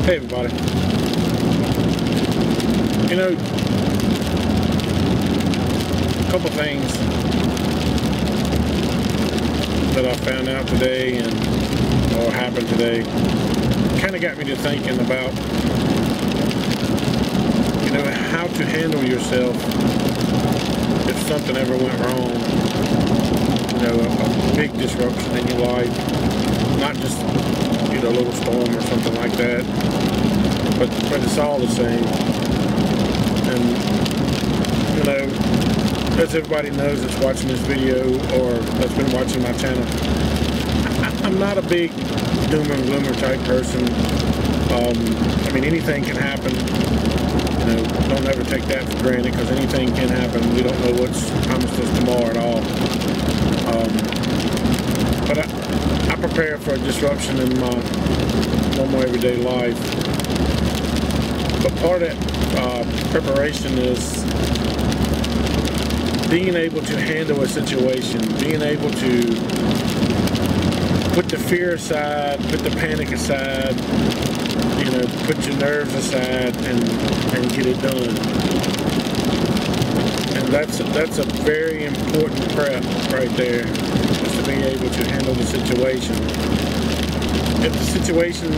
Hey everybody. You know, a couple things that I found out today or happened today kind of got me to thinking about, you know, how to handle yourself if something ever went wrong. You know, a big disruption in your life, not just, you know, a little storm or something like that, but it's all the same. And, you know, as everybody knows that's watching this video or that's been watching my channel, I'm not a big doom and gloomer type person. I mean, anything can happen. You know, don't ever take that for granted, because anything can happen. We don't know what's promised us tomorrow at all. But I prepare for a disruption in my normal everyday life. But part of that preparation is being able to handle a situation, being able to put the fear aside, put the panic aside, you know, put your nerves aside and get it done. And that's a very important prep right there, is to be able to handle the situation. If the situation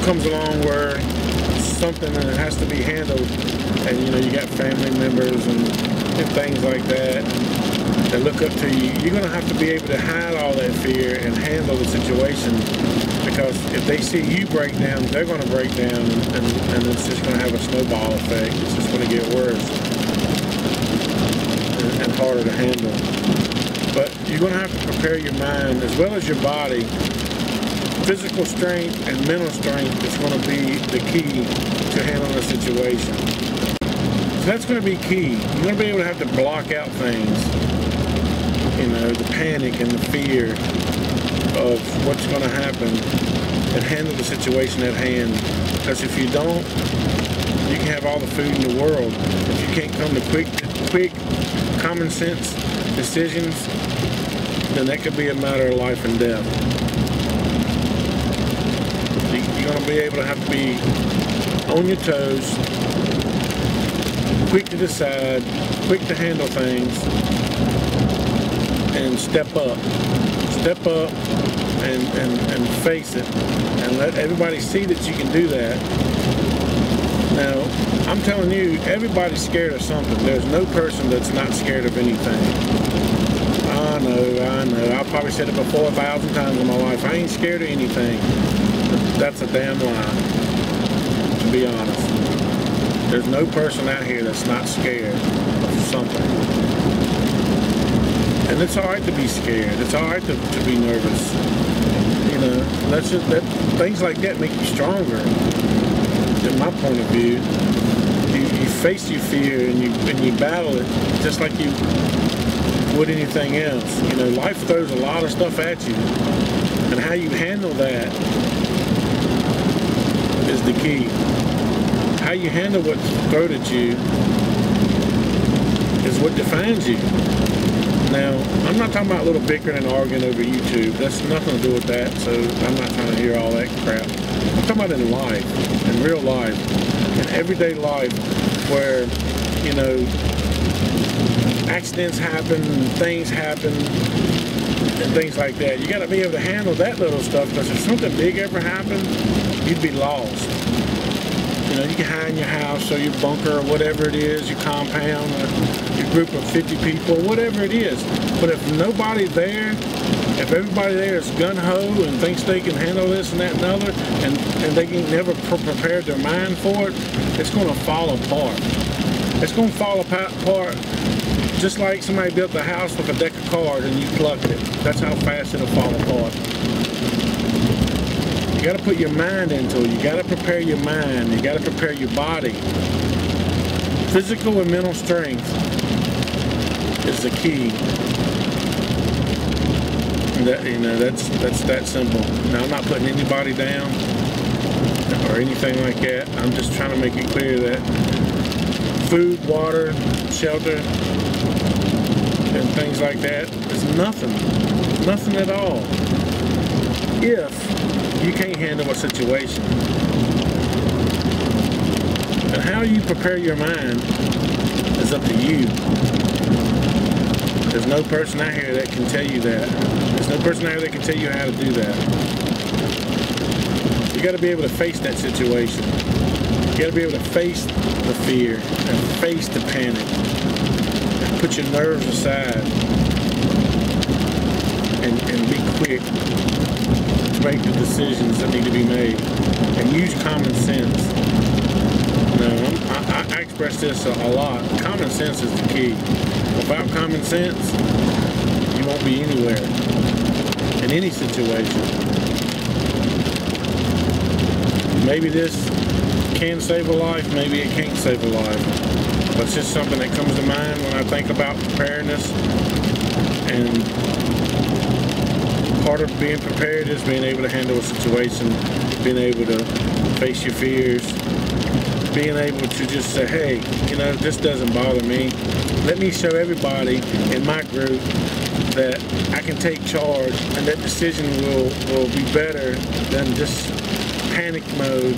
comes along where something that has to be handled, and you know, you got family members and things like that look up to you, you're going to have to be able to hide all that fear and handle the situation, because if they see you break down, they're going to break down, and it's just going to have a snowball effect. It's just going to get worse and harder to handle. But you're going to have to prepare your mind as well as your body. Physical strength and mental strength is going to be the key to handling a situation. So that's going to be key. You're going to be able to have to block out things. You know, the panic and the fear of what's going to happen, and handle the situation at hand. Because if you don't, you can have all the food in the world. If you can't come to quick, common sense decisions, then that could be a matter of life and death. You're going to be able to have to be on your toes, quick to decide, quick to handle things, and step up and face it, and let everybody see that you can do that. Now, I'm telling you, everybody's scared of something. There's no person that's not scared of anything. I know. I've probably said it before 1,000 times in my life. I ain't scared of anything. That's a damn lie, to be honest. There's no person out here that's not scared of something. And it's alright to be scared. It's alright to be nervous. You know, things like that make you stronger. In my point of view, you face your fear and you battle it just like you would anything else. You know, life throws a lot of stuff at you, and how you handle that is the key. How you handle what's thrown at you is what defines you. Now, I'm not talking about a little bickering and arguing over YouTube. That's nothing to do with that, so I'm not trying to hear all that crap. I'm talking about in life, in real life, in everyday life, where, you know, accidents happen, things happen, and things like that. You got to be able to handle that little stuff, because if something big ever happened, you'd be lost. You know, you can hide in your house or your bunker or whatever it is, your compound, or your group of 50 people, whatever it is. But if nobody's there, if everybody there is gun-ho and thinks they can handle this and that and other, and they can never prepare their mind for it, it's going to fall apart. It's going to fall apart just like somebody built a house with a deck of cards and you plucked it. That's how fast it'll fall apart. You got to put your mind into it. You got to prepare your mind. You got to prepare your body. Physical and mental strength is the key. That, you know, that's that simple. Now, I'm not putting anybody down or anything like that. I'm just trying to make it clear that food, water, shelter, and things like that is nothing at all. If you can't handle a situation. And how you prepare your mind is up to you. There's no person out here that can tell you that. There's no person out here that can tell you how to do that. You got to be able to face that situation. You got to be able to face the fear and face the panic. And put your nerves aside and be quick to make the decisions that need to be made. And use common sense. I express this a lot. Common sense is the key. Without common sense, you won't be anywhere in any situation. Maybe this can save a life, maybe it can't save a life. But it's just something that comes to mind when I think about preparedness. And part of being prepared is being able to handle a situation, being able to face your fears, being able to just say, hey, you know, this doesn't bother me. Let me show everybody in my group that I can take charge, and that decision will be better than just panic mode,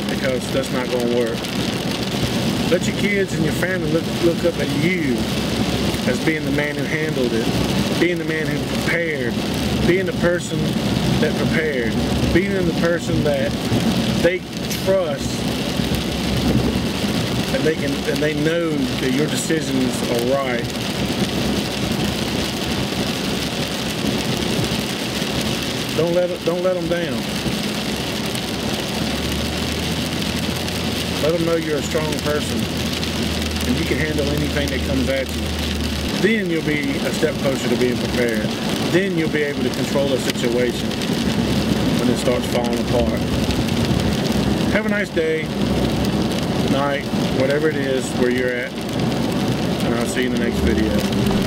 because that's not going to work. Let your kids and your family look up at you as being the man who handled it, being the man who prepared, being the person that prepared, being the person that they trust, and they know that your decisions are right. Don't let them down. Let them know you're a strong person and you can handle anything that comes at you. Then you'll be a step closer to being prepared. Then you'll be able to control a situation when it starts falling apart. Have a nice day, night, whatever it is where you're at, and I'll see you in the next video.